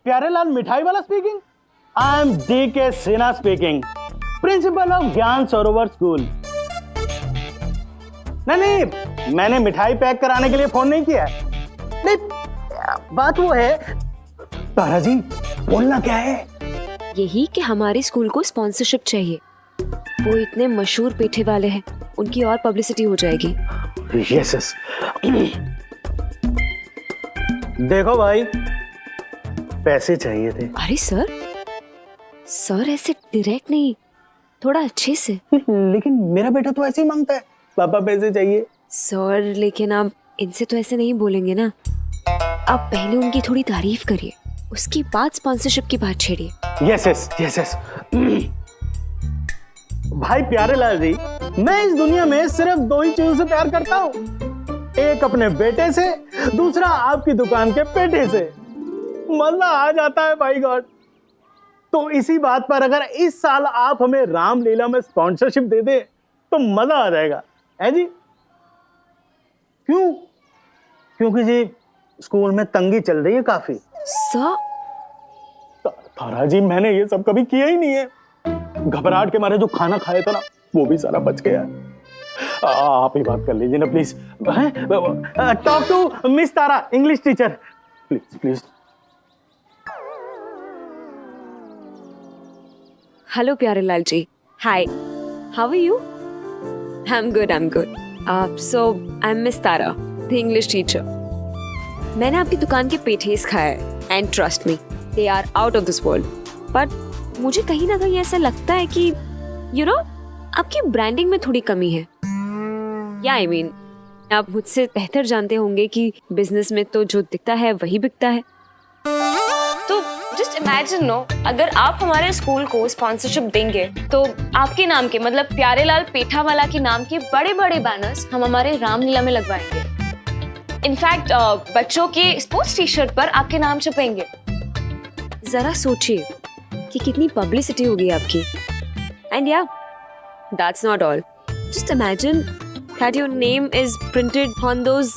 प्यारेलाल मिठाई वाला speaking. I am DK Sinha speaking, principle of ज्ञान सरोवर स्कूल। नहीं, मैंने मिठाई पैक कराने के लिए फोन नहीं किया है। नहीं, बात वो है, तारा जी बोलना क्या है? यही कि हमारे स्कूल को स्पॉन्सरशिप चाहिए। वो इतने मशहूर पेठे वाले हैं, उनकी और पब्लिसिटी हो जाएगी। यस। देखो भाई, पैसे चाहिए थे। अरे सर ऐसे डायरेक्ट नहीं, थोड़ा अच्छे से। लेकिन मेरा बेटा तो ऐसे ही मांगता है, पापा पैसे चाहिए। सर लेकिन आप इनसे तो ऐसे नहीं बोलेंगे ना। आप पहले उनकी थोड़ी तारीफ करिए, उसके बाद स्पॉन्सरशिप की बात छेड़िए। यस। भाई प्यारेलाल जी, मैं इस दुनिया में सिर्फ दो ही चीजों से प्यार करता हूँ, एक अपने बेटे से, दूसरा आपकी दुकान के पेठे से। मजा आ जाता है भाई गॉड। तो इसी बात पर अगर इस साल आप हमें रामलीला में स्पॉन्सरशिप दे दे तो मजा आ जाएगा, है जी? क्यों? क्योंकि जी स्कूल में तंगी चल रही है काफी। सर तारा जी, मैंने ये सब कभी किया ही नहीं है। घबराहट के मारे जो खाना खाया था ना, वो भी सारा बच गया। आप ही बात कर लीजिए ना please. Talk to miss Tara, English teacher, please. Hello Pyarelal ji, hi, how are you? I am good. So I am miss Tara, the English teacher. मैंने आपकी दुकान के पेठेस खाए हैं and trust me, they are out of this world. But मुझे कहीं ना कहीं ऐसा लगता है कि यू नो आपकी ब्रांडिंग में थोड़ी कमी है। या आई मीन आप मुझसे बेहतर जानते होंगे कि बिजनेस में तो जो दिखता है वही बिकता है। तो जस्ट इमेजिन नो, अगर आप हमारे स्कूल को स्पॉन्सरशिप देंगे तो आपके नाम के, मतलब प्यारेलाल पेठावाला के नाम के बड़े बड़े बैनर्स हम हमारे रामलीला में लगवाएंगे। इनफैक्ट बच्चों के स्पोर्ट्स टी शर्ट पर आपके नाम छपेंगे। जरा सोचिए कि कितनी पब्लिसिटी होगी आपकी। एंड या that's not all, just imagine that your name is printed on those.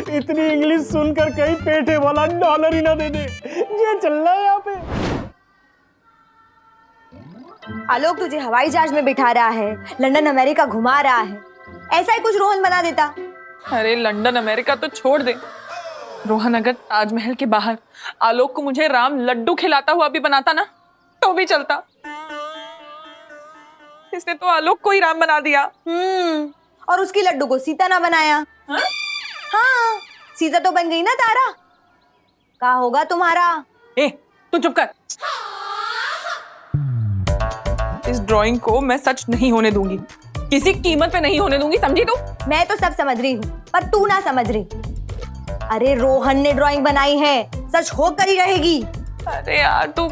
इतनी इंग्लिश सुनकर कहीं पेठे वाला डॉलर ही ना दे दे। ये चल रहा है यहाँ पे। आलोक तुझे हवाई जहाज में बिठा रहा है, लंदन अमेरिका घुमा रहा है, ऐसा ही कुछ रोहन बना देता। अरे लंदन अमेरिका तो छोड़ दे, रोहन अगर ताजमहल के बाहर आलोक को मुझे राम लड्डू खिलाता हुआ भी बनाता ना तो भी चलता। इसने तो आलोक को ही राम बना दिया। और उसकी लड्डू को सीता ना बनाया। हाँ, सीता तो बन गई ना तारा। क्या होगा तुम्हारा? ए, तू चुप कर। इस ड्राइंग को मैं सच नहीं होने दूंगी, किसी कीमत पे नहीं होने दूंगी, समझी तू? मैं तो सब समझ रही हूँ, पर तू ना समझ रही। अरे रोहन ने ड्राइंग बनाई है, सच होकर ही रहेगी। अरे यार तू।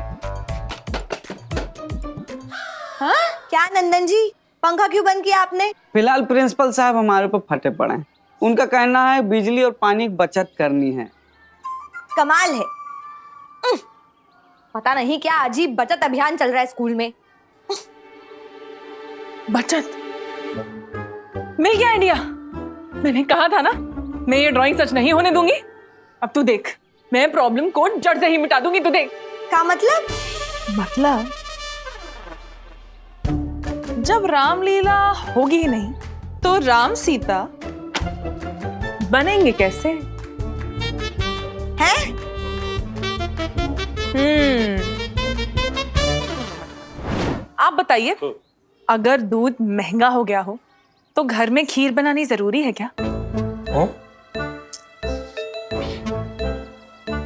हाँ क्या नंदन जी, पंखा क्यों बंद किया आपने? फिलहाल प्रिंसिपल साहब हमारे ऊपर फटे पड़े हैं। उनका कहना है बिजली और पानी की बचत करनी है। कमाल है। पता नहीं क्या अजीब बचत अभियान चल रहा है स्कूल में। बचत मिल गया आइडिया। मैंने कहा था ना, मैं ये ड्राइंग सच नहीं होने दूंगी। अब तू देख, मैं प्रॉब्लम को जड़ से ही मिटा दूंगी, तू देख। क्या मतलब? मतलब जब रामलीला होगी ही नहीं तो राम सीता बनेंगे कैसे? हैं? आप बताइए, अगर दूध महंगा हो गया हो तो घर में खीर बनानी जरूरी है क्या?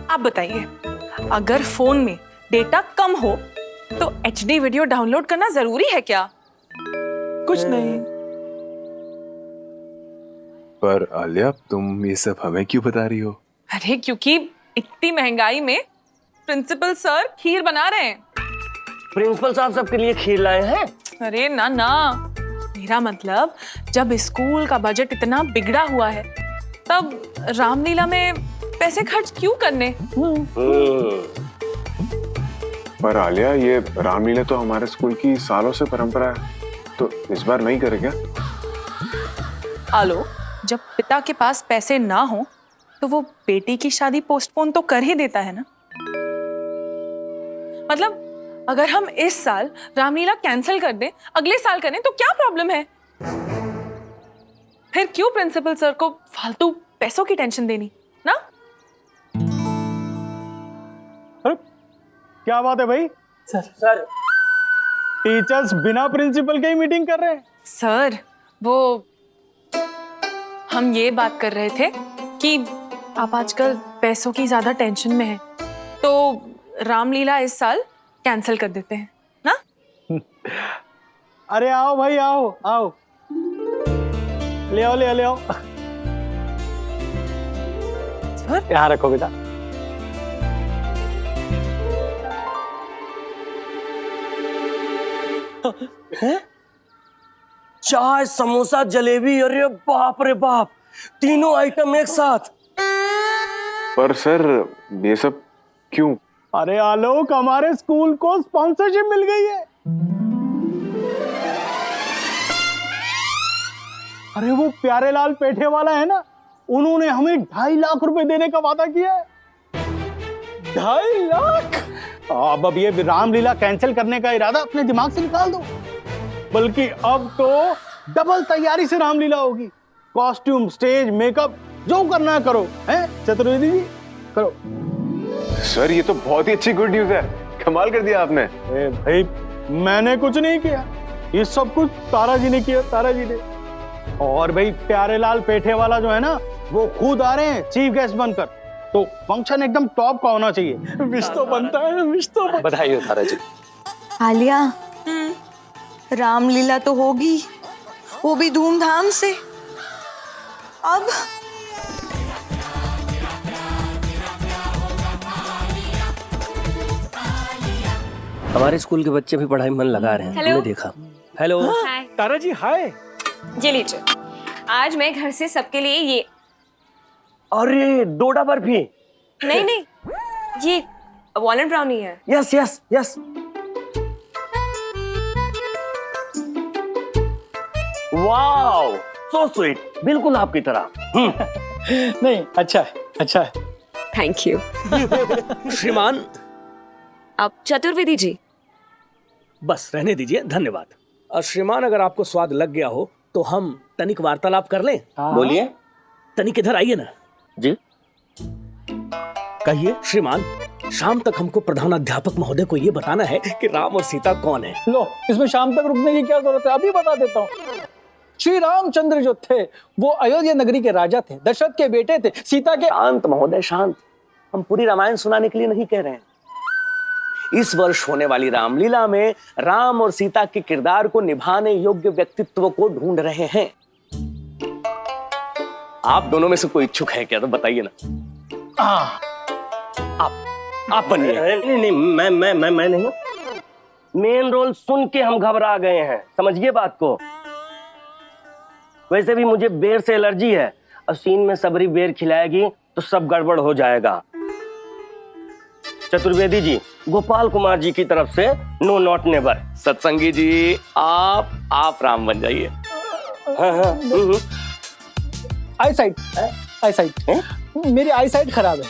आप बताइए, अगर फोन में डेटा कम हो तो HD वीडियो डाउनलोड करना जरूरी है क्या? कुछ नहीं। पर आलिया, तुम ये सब हमें क्यों बता रही हो? अरे क्योंकि इतनी महंगाई में प्रिंसिपल सर खीर बना रहे हैं। प्रिंसिपल साहब सबके लिए खीर लाए हैं? अरे ना ना, मेरा मतलब जब स्कूल का बजट इतना बिगड़ा हुआ है तब रामलीला में पैसे खर्च क्यों करने? पर आलिया, ये रामलीला तो हमारे स्कूल की सालों से परंपरा है, तो इस बार नहीं करे क्या? आलो, जब पिता के पास पैसे ना हो तो वो बेटी की शादी पोस्टपोन तो कर ही देता है ना। मतलब अगर हम इस साल रामलीला कैंसिल कर दें, अगले साल करें तो क्या प्रॉब्लम है? फिर क्यों प्रिंसिपल सर को फालतू पैसों की टेंशन देनी ना? अरे क्या बात है भाई, सर टीचर्स बिना प्रिंसिपल के ही मीटिंग कर रहे हैं। सर वो हम ये बात कर रहे थे कि आप आजकल पैसों की ज्यादा टेंशन में हैं, तो रामलीला इस साल कैंसिल कर देते हैं ना। अरे आओ भाई, आओ आओ, ले आओ ले आओ ले आओ। यहाँ रखो बेटा। चाय समोसा जलेबी, अरे बाप रे बाप, तीनों आइटम एक साथ। पर सर ये सब क्यों? अरे आलोक, हमारे स्कूल को स्पॉन्सरशिप मिल गई है। अरे वो प्यारेलाल पेठे वाला है ना, उन्होंने हमें 2.5 लाख रुपए देने का वादा किया है। 2.5 लाख? अब ये रामलीला कैंसिल करने का इरादा अपने दिमाग से निकाल दो। बल्कि अब तो डबल तैयारी से रामलीला होगी। कॉस्ट्यूम, स्टेज, मेकअप, जो करना है करो, हैं चतुर्वेदी जी, करो। सर ये तो बहुत ही अच्छी गुड न्यूज है, कमाल कर दिया आपने। भाई मैंने कुछ नहीं किया, ये सब कुछ तारा जी ने किया, तारा जी ने। और भाई प्यारेलाल पेठे वाला जो है ना, वो खुद आ रहे हैं चीफ गेस्ट बनकर, तो फंक्शन एकदम टॉप का होना चाहिए। विश तो बनता है, विश तो बनता है। बधाई हो तारा जी। आलिया, रामलीला तो होगी, वो भी धूमधाम से। अब हमारे स्कूल के बच्चे भी पढ़ाई में मन लगा रहे हैं, हेलो। हमने देखा। हेलो हाय, तारा जी हाय। ये लीजिए, आज मैं घर से सबके लिए ये अरे डोडा बर्फी। नहीं नहीं, ये वॉलनट ब्राउनी है। Yes yes yes. Wow, so sweet, बिल्कुल आपकी तरह। नहीं अच्छा है, अच्छा है। Thank you. श्रीमान, अब चतुर्वेदी जी, बस रहने दीजिए, धन्यवाद। और श्रीमान, अगर आपको स्वाद लग गया हो तो हम तनिक वार्तालाप कर लें। बोलिए। तनिक इधर आइए ना। जी कहिए। श्रीमान, शाम तक हमको प्रधान अध्यापक महोदय को ये बताना है कि राम और सीता कौन है। लो, इसमें शाम तक रुकने की क्या जरूरत है, अभी बता देता हूँ। श्री रामचंद्र जो थे वो अयोध्या नगरी के राजा थे, दशरथ के बेटे थे, सीता के। शांत महोदय, शांत। हम पूरी रामायण सुनाने के लिए नहीं कह रहे हैं। इस वर्ष होने वाली रामलीला में राम और सीता के किरदार को निभाने योग्य व्यक्तित्व को ढूंढ रहे हैं। आप दोनों में से कोई इच्छुक है क्या, तो बताइए ना। आप बनिए। नहीं नहीं, मैं नहीं। मेन रोल सुन के हम घबरा गए हैं, समझिए बात को। वैसे भी मुझे बेर से एलर्जी है, और सीन में सबरी बेर खिलाएगी तो सब गड़बड़ हो जाएगा। चतुर्वेदी जी, गोपाल कुमार जी की तरफ से नो नॉट नेवर। सत्संगी जी, आप राम बन जाइए। आई साइट मेरी आई साइट खराब है।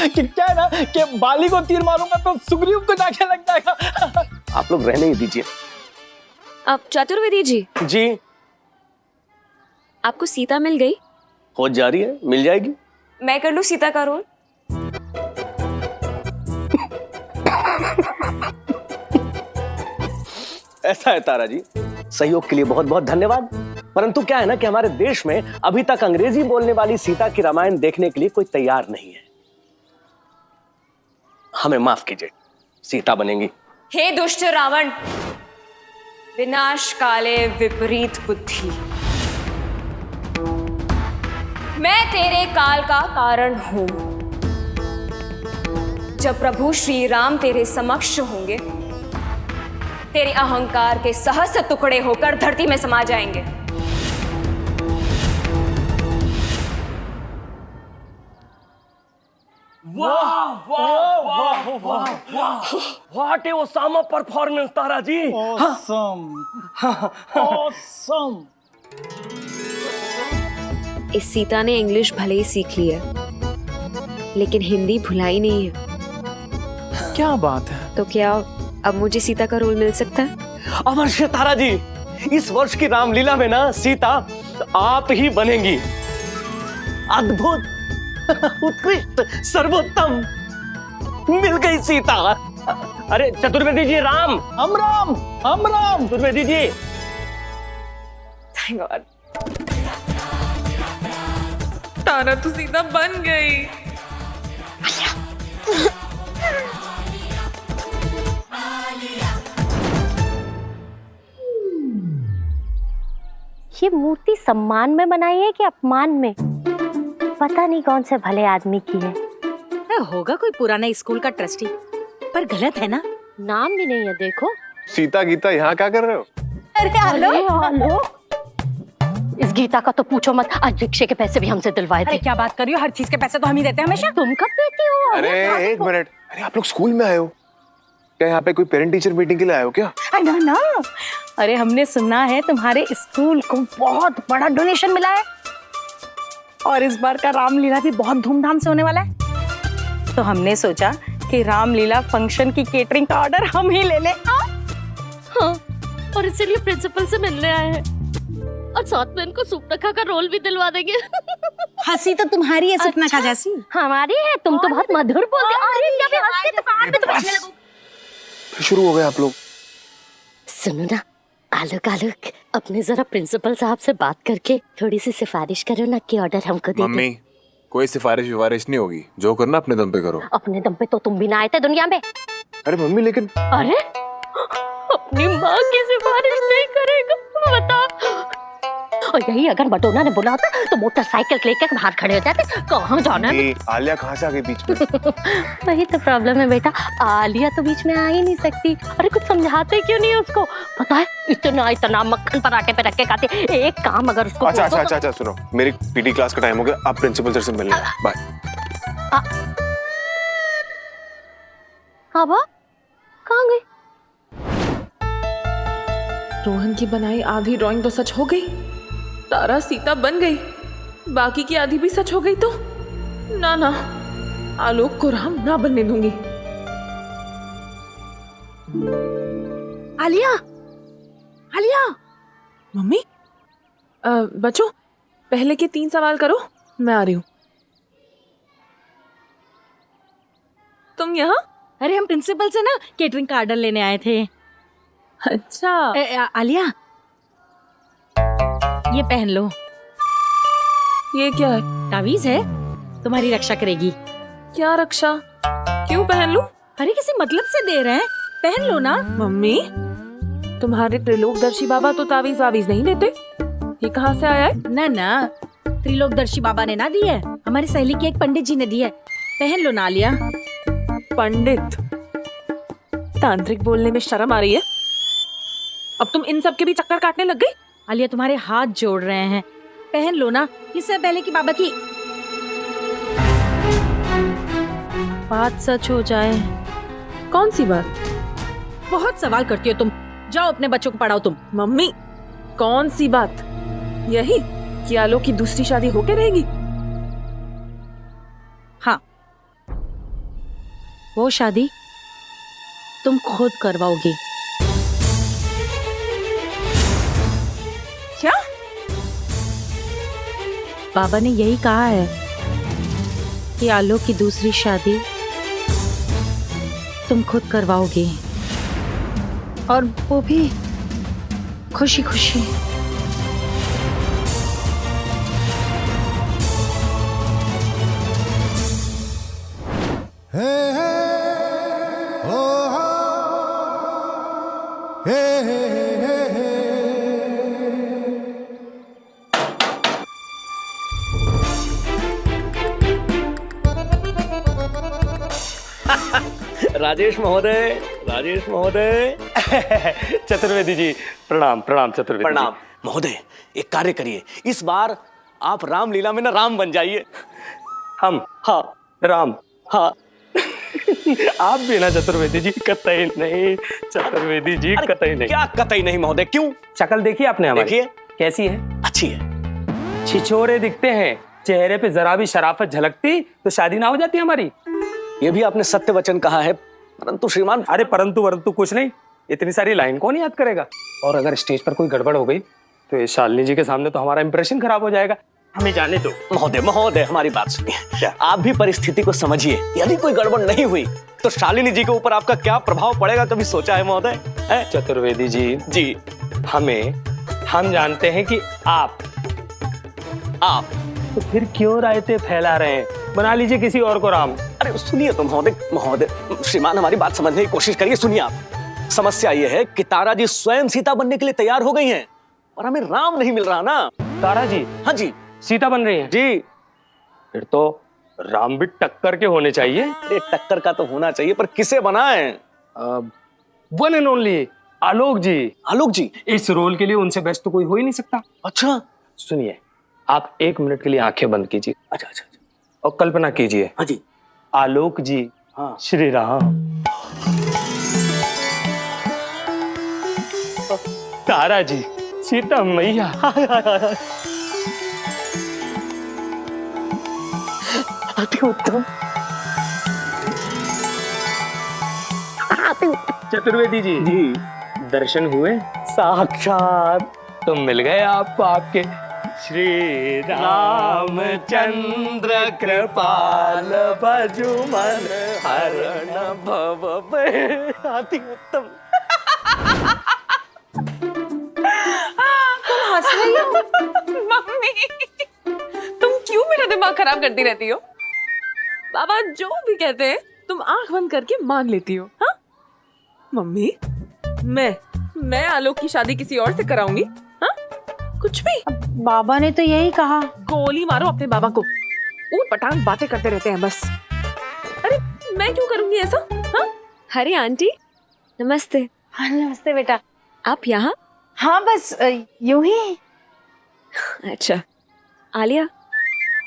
कि क्या है ना कि बाली को तीर मारूंगा तो सुग्रीव को जाके लग जाएगा। आप लोग रहने ही दीजिए। अब चतुर्वेदी जी, जी, आपको सीता मिल गई? खोज जारी है, मिल जाएगी। मैं कर लूं सीता का रोल? ऐसा है तारा जी, सहयोग के लिए बहुत बहुत धन्यवाद। परंतु क्या है ना कि हमारे देश में अभी तक अंग्रेजी बोलने वाली सीता की रामायण देखने के लिए कोई तैयार नहीं है। हमें माफ कीजिए, सीता बनेंगी। हे दुष्ट रावण, विनाश काले विपरीत बुद्धि, मैं तेरे काल का कारण हूं। जब प्रभु श्री राम तेरे समक्ष होंगे, तेरे अहंकार के सहस्त्र टुकड़े होकर धरती में समा जाएंगे। What a awesome performance Tara ji. Awesome. Awesome. इस सीता ने इंग्लिश भले ही सीख ली है, लेकिन हिंदी भुलाई नहीं है। क्या बात है? तो क्या अब मुझे सीता का रोल मिल सकता है? अवश्य तारा जी, इस वर्ष की रामलीला में ना सीता आप ही बनेंगी। अद्भुत, उत्कृष्ट, सर्वोत्तम, मिल गई सीता। अरे चतुर्वेदी जी, राम हम राम चतुर्वेदी जी। थैंक गॉड, तारा तो सीता बन गई। ये मूर्ति सम्मान में बनाई है कि अपमान में? पता नहीं कौन से भले आदमी की है। होगा कोई पुराना स्कूल का ट्रस्टी, पर गलत है ना। नाम भी नहीं है, देखो। सीता गीता यहाँ क्या कर रहे हो? अरे हेलो, इस गीता का तो पूछो मत, आज रिक्शे के पैसे भी हमसे दिलवाए थे। अरे क्या बात कर रही हो, हर चीज के पैसे तो हम ही देते हैं हमेशा। तुम कब देती हो? अरे एक मिनट, अरे आप लोग स्कूल में आए हो क्या? यहाँ पे कोई पेरेंट टीचर मीटिंग के लिए आए हो क्या? ना ना, अरे हमने सुना है तुम्हारे स्कूल को बहुत बड़ा डोनेशन मिला है और इस बार का रामलीला भी बहुत धूमधाम से होने वाला है, तो हमने सोचा कि रामलीला फंक्शन की केटरिंग का ऑर्डर हम ही ले लें। हाँ, और इसीलिए प्रिंसिपल से मिलने आए हैं और साथ में इनको सुपनखा का रोल भी दिलवा देंगे। हंसी तो तुम्हारी है सुपनखा जैसी। हमारी है, तुम तो बहुत मधुर बोलते हो। अरे क्या भी हंसते तो कान में तो बजने लगो। शुरू हो गए आप लोग। सुनो ना, आलोक अपने जरा प्रिंसिपल साहब से बात करके थोड़ी सी सिफारिश करो ना कि ऑर्डर हमको दे दो। मम्मी, कोई सिफारिश नहीं होगी, जो करना अपने दम पे करो। अपने दम पे तो तुम भी ना आए थे दुनिया में। अरे मम्मी, लेकिन अरे अपनी माँ की सिफारिश नहीं करेगा, बता। और यही अगर मडोना ने बोला होता तो मोटरसाइकिल लेकर बाहर खड़े हो जाते। कहाँ जाना है? आलिया कहाँ से आ गई बीच में? वही तो प्रॉब्लम है बेटा, आलिया तो बीच में आ ही नहीं सकती। अरे कुछ समझाते क्यों नहीं उसको? पता है इतना मक्खन पराठे पे रख के खाते। एक काम अगर उसको अच्छा, सुनो, मेरी पीटी क्लास का टाइम हो गया, आप प्रिंसिपल सर से मिलने बाय। हाँ बा, कहाँ गई? रोहन की बनाई आधी ड्राइंग तो सच हो गई, तारा सीता बन गई, बाकी की आधी भी सच हो गई तो ना ना, आलोक को राम ना बनने दूंगी। आलिया, आलिया, मम्मी, बच्चों पहले के 3 सवाल करो, मैं आ रही हूँ। तुम यहाँ? अरे हम प्रिंसिपल से ना केटरिंग का ऑर्डर लेने आए थे। अच्छा। आलिया, ये पहन लो। ये क्या है? तावीज है, तुम्हारी रक्षा करेगी। क्या रक्षा? क्यों पहन लूं? अरे किसी मतलब से दे रहे हैं, पहन लो ना। मम्मी, तुम्हारे त्रिलोकदर्शी बाबा तो तावीज वावीज नहीं देते, ये कहाँ से आया है? ना ना, त्रिलोकदर्शी बाबा ने ना दी है, हमारी सहेली के एक पंडित जी ने दी है। पहन लो ना आलिया। पंडित? तांत्रिक बोलने में शर्म आ रही है? अब तुम इन सब के भी चक्कर काटने लग गई? आलिया तुम्हारे हाथ जोड़ रहे हैं, पहन लो ना, इससे पहले कि बाबा की बात सच हो जाए। कौन सी बात? बहुत सवाल करती हो तुम, जाओ अपने बच्चों को पढ़ाओ तुम। मम्मी, कौन सी बात? यही कि आलोक की दूसरी शादी होके रहेगी? हाँ, वो शादी तुम खुद करवाओगी। क्या? बाबा ने यही कहा है कि आलोक की दूसरी शादी तुम खुद करवाओगी, और वो भी खुशी खुशी। राजेश महोदय, राजेश महोदय। चतुर्वेदी जी, प्रणाम प्रणाम चतुर्वेदी। प्रणाम महोदय, एक कार्य करिए, इस बार आप रामलीला में ना राम बन जाइए। हम? हाँ, राम, हाँ। आप भी ना चतुर्वेदी जी, कतई नहीं चतुर्वेदी जी, कतई नहीं। क्या कतई नहीं महोदय, क्यों? शक्ल देखिए आपने हमारी? देखिए। कैसी है? अच्छी है। छिछोरे दिखते हैं, चेहरे पे जरा भी शराफत झलकती तो शादी ना हो जाती हमारी। ये भी आपने सत्य वचन कहा है, परंतु श्रीमान। अरे परंतु वरंतु कुछ नहीं, इतनी सारी लाइन कौन याद करेगा। और अगर स्टेज पर कोई गड़बड़ हो गई तो ये शालिनी जी के सामने तो हमारा इंप्रेशन खराब हो जाएगा। हमें जाने दो। महोदय महोदय, हमारी बात सुनिए, आप भी परिस्थिति को समझिए। यदि कोई गड़बड़ नहीं हुई तो शालिनी जी के ऊपर आपका क्या प्रभाव पड़ेगा, कभी सोचा है महोदय? चतुर्वेदी जी, जी हम जानते हैं कि आप तो फिर क्यों रायते फैला रहे हैं? बना लीजिए किसी और को राम। अरे सुनिए तो महोदय श्रीमान, हमारी बात समझने की कोशिश करिए। सुनिए आप, समस्या ये है कि तारा जी स्वयं सीता बनने के लिए तैयार हो गई हैं और हमें राम नहीं मिल रहा ना। तारा जी? हाँ जी, सीता बन रही हैं जी। फिर तो राम भी टक्कर के होने चाहिए। अरे टक्कर का तो होना चाहिए, पर किसे बनाएं? वन एंड ओनली आलोक जी। आलोक जी? इस रोल के लिए उनसे बेस्ट तो कोई हो ही नहीं सकता। अच्छा सुनिए, आप 1 मिनट के लिए आंखें बंद कीजिए। अच्छा अच्छा, और कल्पना कीजिए। हाँ जी। आलोक जी, हाँ, श्री राम, तारा जी, सीता मैया। अति उत्तम। चतुर्वेदी जी, दर्शन हुए? साक्षात तो मिल गए आपको आपके श्री रामचंद्र कृपाल भजुमन हरण भव। अति उत्तम। तुम हंस रही हो? मम्मी, तुम क्यों मेरा दिमाग खराब करती रहती हो? बाबा जो भी कहते हैं तुम आंख बंद करके मान लेती हो। हाँ मम्मी, मैं आलोक की शादी किसी और से कराऊंगी? हाँ कुछ भी। बाबा ने तो यही कहा। गोली मारो अपने बाबा को, ऊट पटांग बातें करते रहते हैं बस। अरे मैं क्यों करूंगी ऐसा? हाँ अरे आंटी नमस्ते। हाँ नमस्ते बेटा। आप यहाँ? हाँ बस यूं ही। अच्छा आलिया,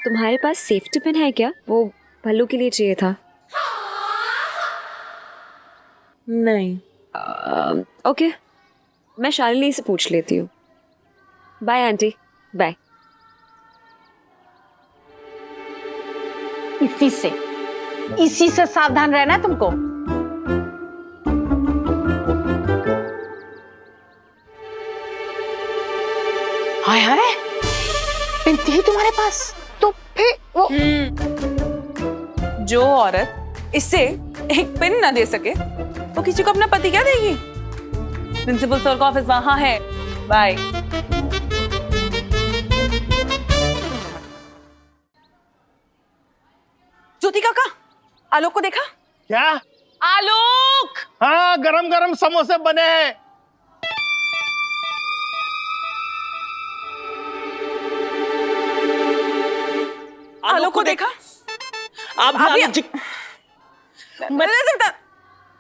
तुम्हारे पास सेफ्टी पिन है क्या? वो भल्लू के लिए चाहिए था। नहीं। ओके, मैं शालिनी से पूछ लेती हूँ। Bye aunty, bye. इसी से सावधान रहना है तुमको। हाय हाय, पिन थी तुम्हारे पास तो फिर वो जो औरत इससे एक पिन ना दे सके वो किसी को अपना पति क्या देगी? प्रिंसिपल सर का ऑफिस वहां है। बाय। ज्योति काका, आलोक को देखा? क्या? आलोक! हाँ, गरम गरम समोसे बने हैं। आलोक को देखा? आप भी आलोक जी?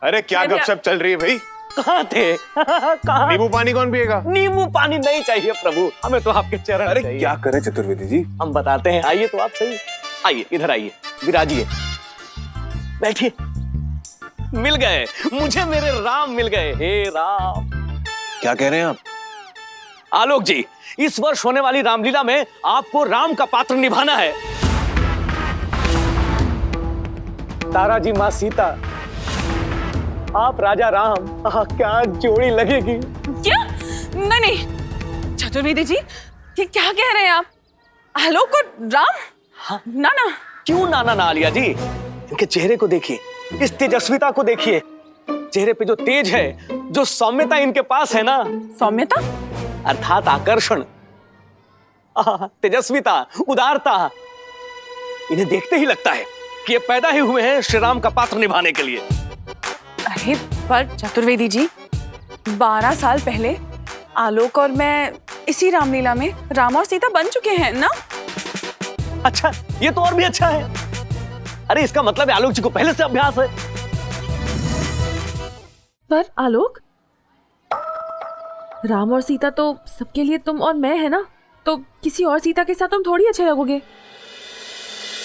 अरे क्या गपशप चल रही है भाई? कहाँ थे? कहाँ? नींबू पानी कौन पिएगा? नींबू पानी नहीं चाहिए प्रभु, हमें तो आपके चरण अरे चाहिए। क्या करें चतुर्वेदी जी? हम बताते हैं, आइए तो आप सही। आइए इधर आइए, विराजिए, बैठिए। मिल गए मुझे, मेरे राम मिल गए। हे राम। क्या कह रहे हैं आप? आलोक जी, इस वर्ष होने वाली रामलीला में आपको राम का पात्र निभाना है। तारा जी माँ सीता, आप राजा राम। क्या जोड़ी लगेगी। क्या? नहीं चतुर्वेदी जी, ये क्या कह रहे हैं आप? आलोक और राम? हाँ। ना ना। क्यों नाना ना आलिया जी? इनके चेहरे को देखिए, इस तेजस्विता को देखिए, चेहरे पे जो तेज है, जो सौम्यता इनके पास है ना। सौम्यता अर्थात आकर्षण, तेजस्विता, उदारता, इन्हें देखते ही लगता है कि ये पैदा ही हुए हैं श्री राम का पात्र निभाने के लिए। अरे पर चतुर्वेदी जी, 12 साल पहले आलोक और मैं इसी रामलीला में राम और सीता बन चुके हैं ना। अच्छा, ये तो और भी अच्छा है। अरे इसका मतलब है आलोक जी को पहले से अभ्यास है। पर आलोक, राम और सीता तो सबके लिए तुम और मैं है ना, तो किसी और सीता के साथ तुम थोड़ी अच्छे लगोगे।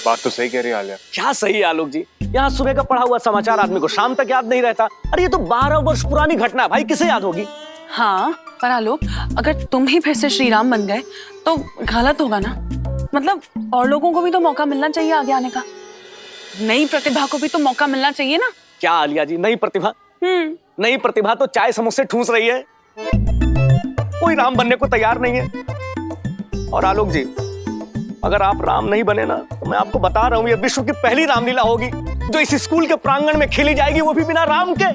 बात तो सही कह रही है आलिया। क्या सही है आलोक जी? यहाँ सुबह का पढ़ा हुआ समाचार आदमी को शाम तक याद नहीं रहता। अरे ये तो 12 वर्ष पुरानी घटना है भाई, किसे याद होगी? हाँ पर आलोक, अगर तुम ही फिर से श्री राम बन गए तो गलत होगा ना? मतलब और लोगों को भी तो मौका मिलना चाहिए आगे आने का, नई प्रतिभा को भी तो मौका मिलना चाहिए ना। क्या आलिया जी, नई प्रतिभा? नई प्रतिभा तो चाय समोसे ठूस रही है, कोई राम बनने को तैयार नहीं है। और आलोक जी, अगर आप राम नहीं बने ना, तो मैं आपको बता रहा हूं, ये विश्व की पहली रामलीला होगी जो इस स्कूल के प्रांगण में खेली जाएगी, वो भी बिना राम के।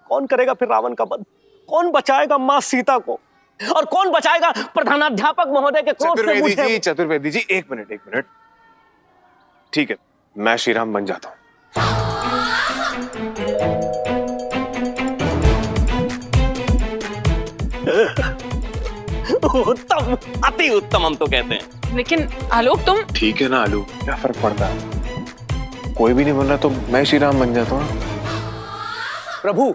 कौन करेगा फिर रावण का वध? कौन बचाएगा मां सीता को? और कौन बचाएगा प्रधानाध्यापक महोदय के क्रोध से मुझे? चतुर्वेदी जी, एक मिनट। ठीक है, मैं श्री राम बन जाता हूं। उत्तम, अति उत्तम हम तो कहते हैं। लेकिन आलोक तुम। ठीक है ना आलू, क्या फर्क पड़ता है? कोई भी नहीं बन रहा तो मैं श्री राम बन जाता हूँ। प्रभु,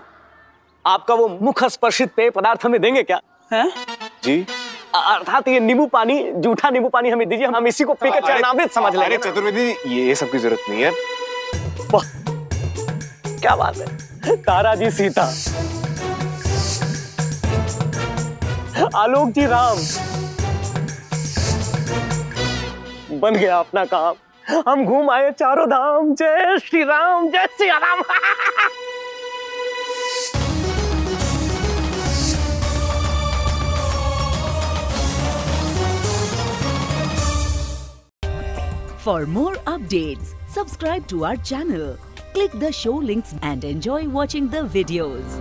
आपका वो मुख स्पर्शित पेय पदार्थ हमें देंगे क्या? है? जी, अर्थात ये नींबू पानी, जूठा नींबू पानी हमें दीजिए, हम इसी को पीकर चरणामृत समझ लेंगे। अरे चतुर्वेदी जी, ये सब की जरूरत नहीं है। क्या बात है, तारा जी सीता, आलोक जी राम, बन गया अपना काम। हम घूम आए चारों धाम। जय श्री राम, जय Shri Ram. For more updates, subscribe to our channel, click the show links and enjoy watching the videos.